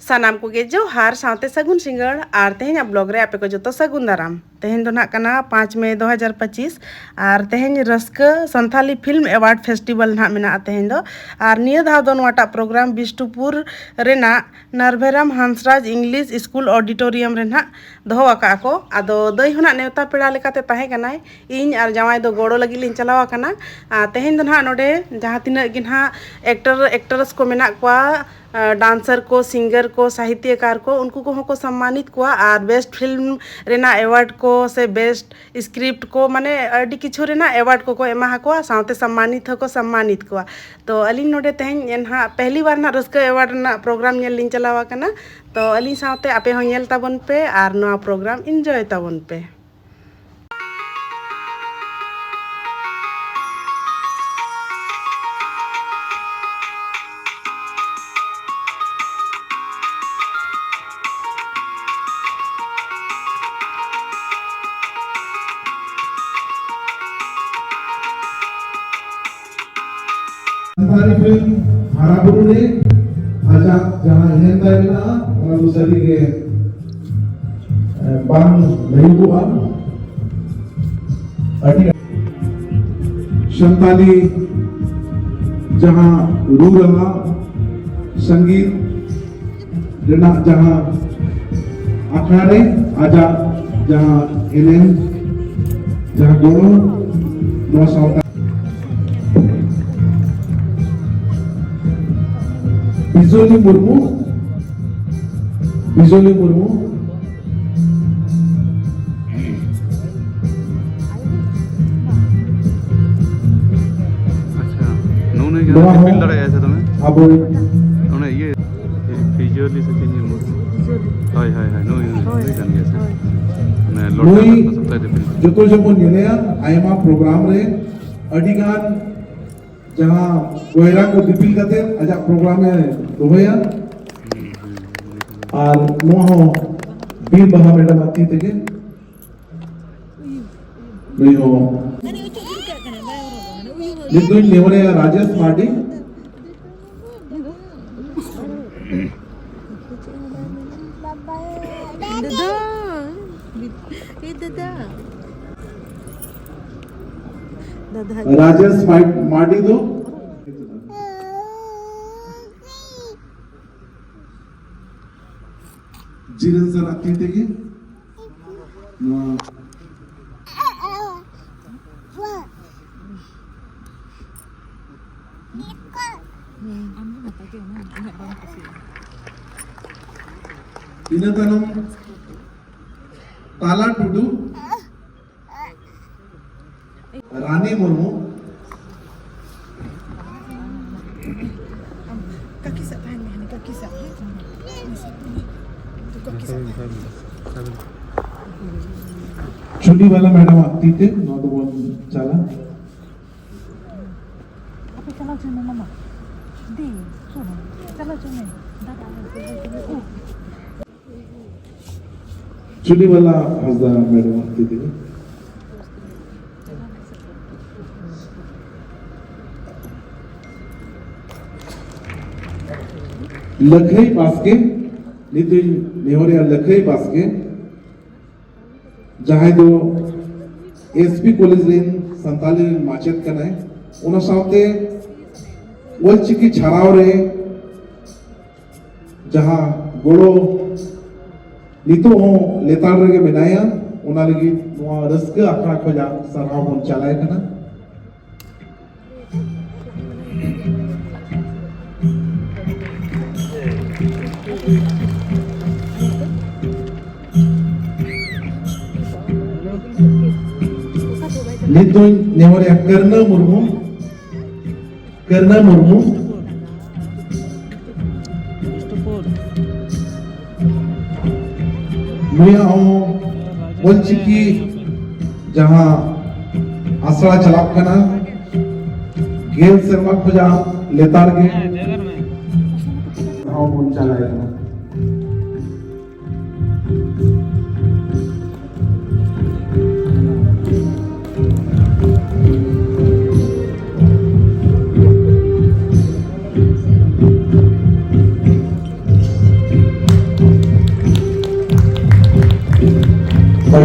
सानाम को जोहार सावते सगुन सिंगड़ और तेहन ब्लॉग रे आपे को जो सगुन दाराम तेहन दो ना 5 मई 2025 और तेहन Raska Santhali film award festival ना मेना तेहन दो और निया धाव दो नवाटा प्रोग्राम बिष्टुपुर रेना Narbheram Hansraj English school auditorium रे ना दो आका को आदो दई होना नेवता पेड़ा लेकाते ताहे कनाय इन और जावाई दो गोड़ो लगी लिन चलावा कना तेहन दो ना नोडे जहां तिना गिन हा एक्टर एक्ट्रेस को मेना को डांसर को सिंगर को साहित्यकार को उनको को सम्मानित को और बेस्ट फिल्म रेना अवार्ड को से बेस्ट स्क्रिप्ट को माने अड़ी किछु रेना अवार्ड को एमा को सावते सम्मानित को सम्मानित को तो अली नोडे तेहन एनहा पहली बार ना रस्का अवार्ड ना प्रोग्राम नेल लिन चलावा कना तो अली सावते आपे हो नेल ताबन पे और नवा प्रोग्राम एंजॉय ताबन पे। हमारी फिल्म हाराबुरु ने आजा जहां हेंदा बिना और सभी के बांग नहीं हुआ शंताली जहां रूरला संगीत रेना जहां अखाड़े आजा जहां एनएन जहां गोरो नो साउथ बिजोली मुर्मू अच्छा नोने क्या फील लड़ा ऐसे तुम्हें अब नोने ये फिजियोली से चेंज मुर्मू हाय हाय हाय नो ये जान गया से मैं लौटा सकता है फिल्म जो तो जब नेलेया आयमा प्रोग्राम रे अडिगान जहां गोयरा को दिपिल करते आजा प्रोग्राम में दोहया और मोह बीर बहा मैडम आती थे नहीं हो निदुन नेवरे राजेश मार्डी राजेश मार्डी दो जीरन सर आती थे कि ina tanam tala tudu रानी मुर्मू चुनी वाला मैडम आती थे नॉट वन चला चला चुने मामा दे चला चुने चुनी वाला हजदा मैडम आती थी लखई बास्के नितिन नेवरिया लखई बास्के जहां दो एसपी कॉलेज रेन संताली माचेत कना है उना सावते वलचिकी छाराव रे जहां गोड़ो नितो हो लेतार रे बनाया उना लगी नवा रस्का आखा खोजा सरहाव बन चलाए कना नितुन नेवरिया करना मुर्मू मुया हो वलचिकी जहां आसरा चलाप कना गेल शर्मा खुजा लेतार के हां बोल चलाए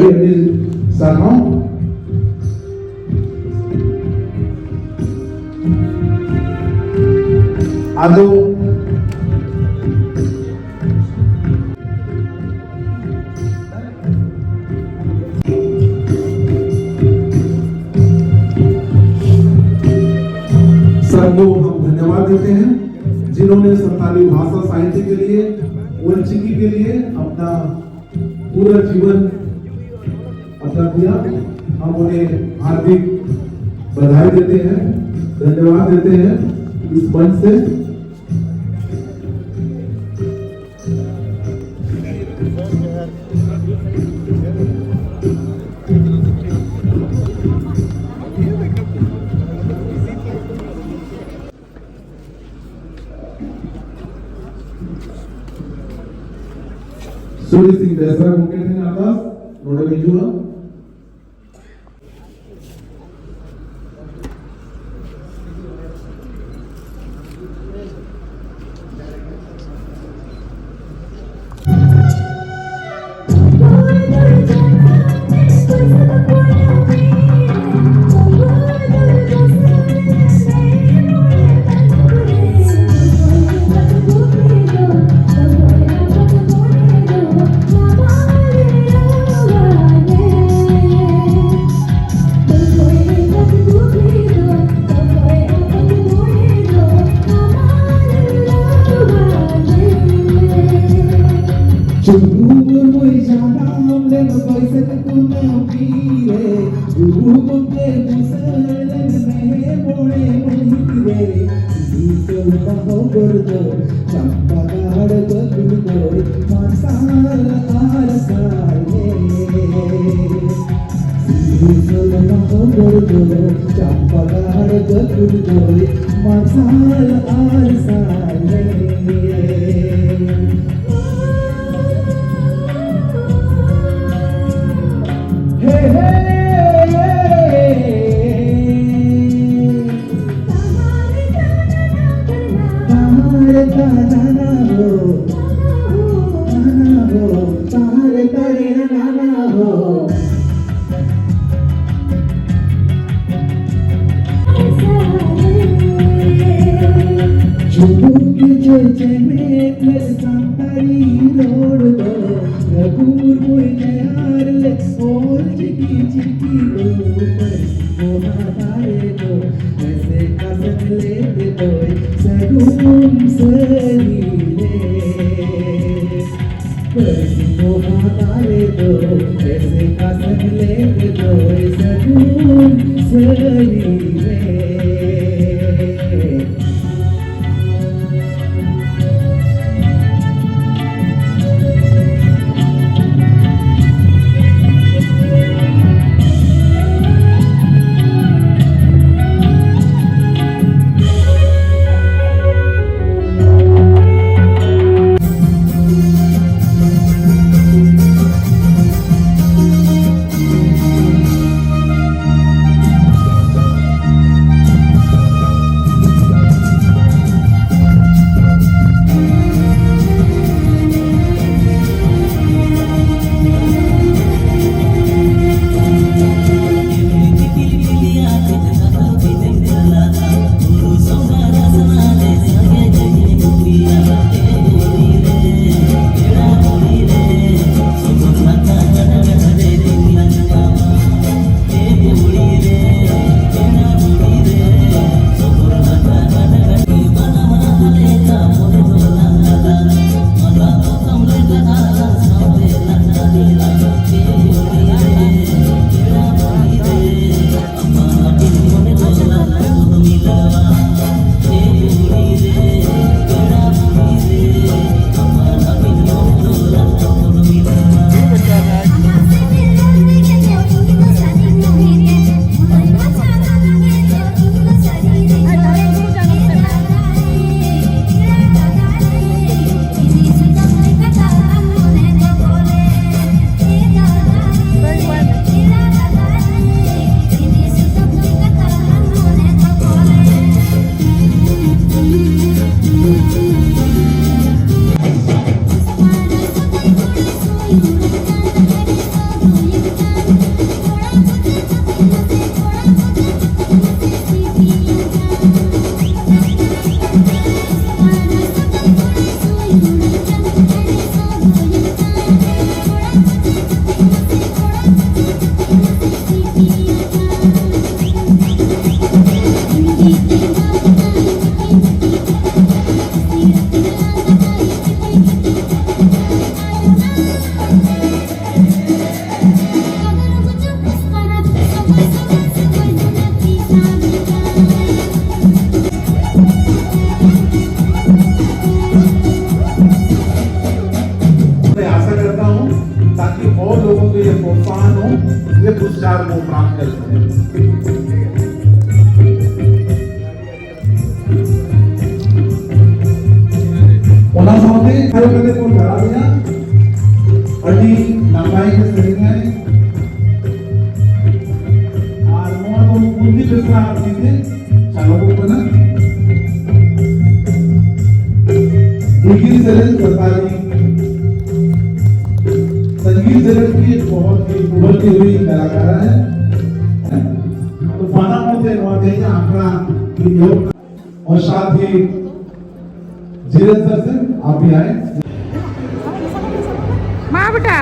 adik sarhau. Ado सबको हम धन्यवाद देते हैं जिन्होंने संताली भाषा साहित्य के लिए वंचिकी के लिए अपना पूरा जीवन अपना दिया। हम उन्हें हार्दिक बधाई देते हैं, धन्यवाद देते हैं इस मंच से। सूर्य सिंह बेसरा मुकेश सिंह आकाश नोडे बिजुआ पुरस्कार वो प्राप्त कर सके। ओना साथे हर कदे को धरा दिया अड़ी नापाई के सरिंगाय और मोर को बुद्धि दूसरा आपसी थे चलो को बना डिग्री सेलेक्ट सरकारी संगीत जगत की बहुत ही उभरती हुई कलाकार है तो पाना मोते नवाते आंकड़ा योग और साथ ही जीरज सर से आप भी आए माँ बेटा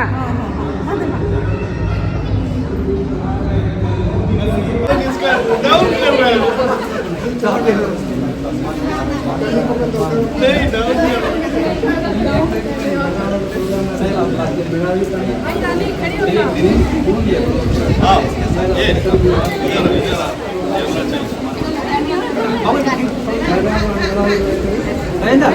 इधर